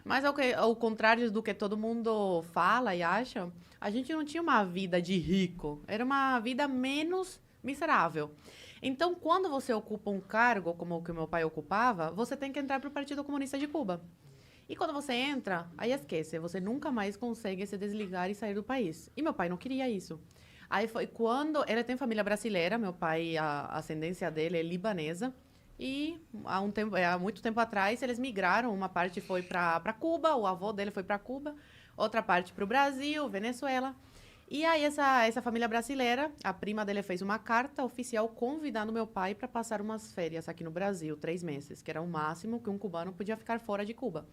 Mas ao contrário do que todo mundo fala e acha, a gente não tinha uma vida de rico. Era uma vida menos miserável. Então, quando você ocupa um cargo como o que o meu pai ocupava, você tem que entrar para o Partido Comunista de Cuba. E quando você entra, aí esquece, você nunca mais consegue se desligar e sair do país. E meu pai não queria isso. Aí foi quando ele tem família brasileira, meu pai, a ascendência dele é libanesa. E há muito tempo atrás eles migraram, uma parte foi para Cuba, o avô dele foi para Cuba, outra parte para o Brasil, Venezuela. E aí essa família brasileira, a prima dele fez uma carta oficial convidando meu pai para passar umas férias aqui no Brasil, 3 meses, que era o máximo que um cubano podia ficar fora de Cuba.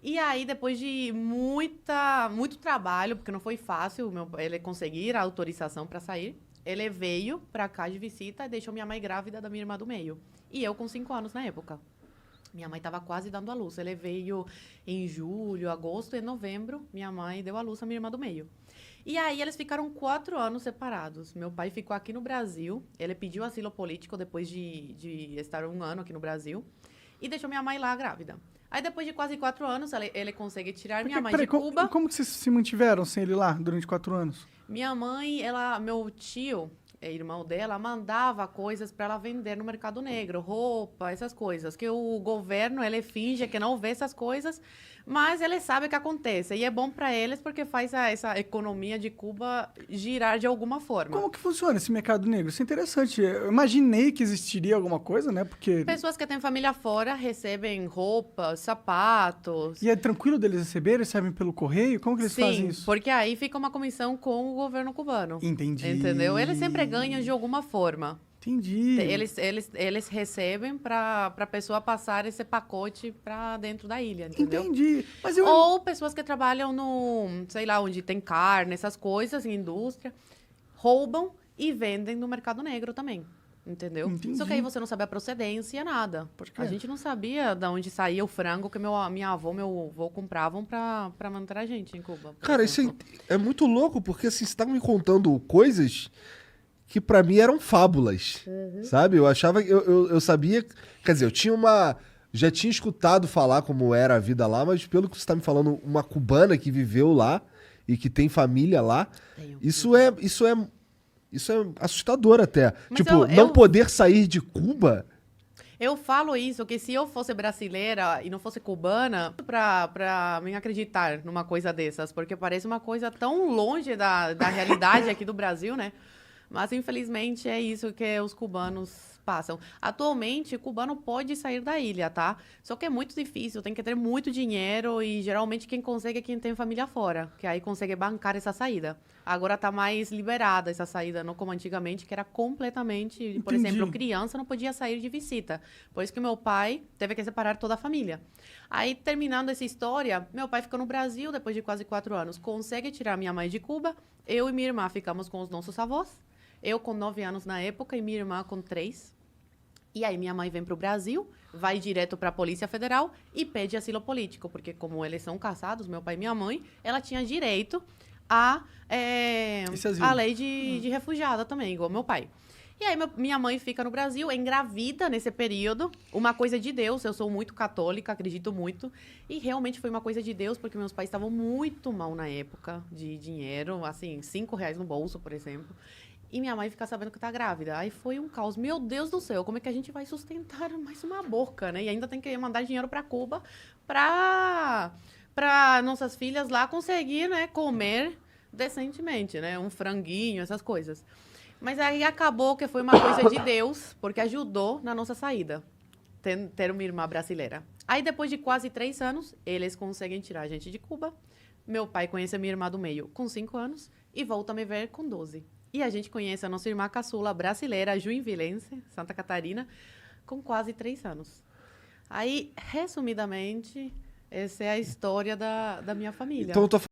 E aí, depois de muito trabalho, porque não foi fácil ele conseguir a autorização para sair, ele veio para cá de visita e deixou minha mãe grávida da minha irmã do meio. E eu com 5 anos na época. Minha mãe estava quase dando à luz. Ele veio em julho, agosto e novembro. Minha mãe deu à luz a minha irmã do meio. E aí eles ficaram 4 anos separados. Meu pai ficou aqui no Brasil. Ele pediu asilo político depois de estar 1 ano aqui no Brasil. E deixou minha mãe lá grávida. Aí depois de quase 4 anos, ele consegue tirar minha mãe de Cuba. Como que vocês se mantiveram sem ele lá durante 4 anos? Minha mãe, meu tio, irmão dela, mandava coisas para ela vender no mercado negro, roupa, essas coisas. Que o governo, ele finge que não vê essas coisas, mas ele sabe o que acontece. E é bom para eles porque faz essa economia de Cuba girar de alguma forma. Como que funciona esse mercado negro? Isso é interessante. Eu imaginei que existiria alguma coisa, né? Porque... Pessoas que têm família fora recebem roupas, sapatos. E é tranquilo deles receberem? Recebem pelo correio? Como que eles fazem isso? Sim, porque aí fica uma comissão com o governo cubano. Entendi. Entendeu? Eles sempre ganham de alguma forma. Entendi. Eles recebem para a pessoa passar esse pacote para dentro da ilha, entendeu? Entendi. Mas Ou pessoas que trabalham no, sei lá, onde tem carne, essas coisas, em indústria, roubam e vendem no mercado negro também. Entendeu? Entendi. Só que aí você não sabe a procedência, nada. Porque a gente não sabia de onde saía o frango que minha avó e meu avô compravam para manter a gente em Cuba. Cara, isso é muito louco, porque assim, você tá me contando coisas que pra mim eram fábulas, sabe? Eu achava, eu sabia, quer dizer, já tinha escutado falar como era a vida lá, mas pelo que você tá me falando, uma cubana que viveu lá e que tem família lá, isso é assustador até. Mas tipo, não poder sair de Cuba... Eu falo isso, que se eu fosse brasileira e não fosse cubana, pra me acreditar numa coisa dessas, porque parece uma coisa tão longe da realidade aqui do Brasil, né? Mas, infelizmente, é isso que os cubanos passam. Atualmente, o cubano pode sair da ilha, tá? Só que é muito difícil, tem que ter muito dinheiro e, geralmente, quem consegue é quem tem família fora, que aí consegue bancar essa saída. Agora tá mais liberada essa saída, não como antigamente, que era completamente... Por Entendi. exemplo, criança não podia sair de visita. Por isso que meu pai teve que separar toda a família. Aí, terminando essa história, meu pai ficou no Brasil depois de quase 4 anos. Consegue tirar minha mãe de Cuba. Eu e minha irmã ficamos com os nossos avós. Eu com 9 anos na época e minha irmã com 3. E aí minha mãe vem para o Brasil, vai direto para a Polícia Federal e pede asilo político. Porque como eles são casados, meu pai e minha mãe, ela tinha direito a lei de refugiada também, igual meu pai. E aí minha mãe fica no Brasil, engravida nesse período, uma coisa de Deus, eu sou muito católica, acredito muito, e realmente foi uma coisa de Deus, porque meus pais estavam muito mal na época de dinheiro, assim, R$ 5 no bolso, por exemplo. E minha mãe fica sabendo que tá grávida. Aí foi um caos. Meu Deus do céu, como é que a gente vai sustentar mais uma boca, né? E ainda tem que mandar dinheiro para Cuba para nossas filhas lá conseguir, né, comer decentemente, né? Um franguinho, essas coisas. Mas aí acabou que foi uma coisa de Deus, porque ajudou na nossa saída, ter uma irmã brasileira. Aí depois de quase 3 anos, eles conseguem tirar a gente de Cuba. Meu pai conhece a minha irmã do meio com 5 anos e volta a me ver com 12. E a gente conhece a nossa irmã caçula brasileira, juinvilense, Santa Catarina, com quase 3 anos. Aí, resumidamente, essa é a história da minha família. Então eu tô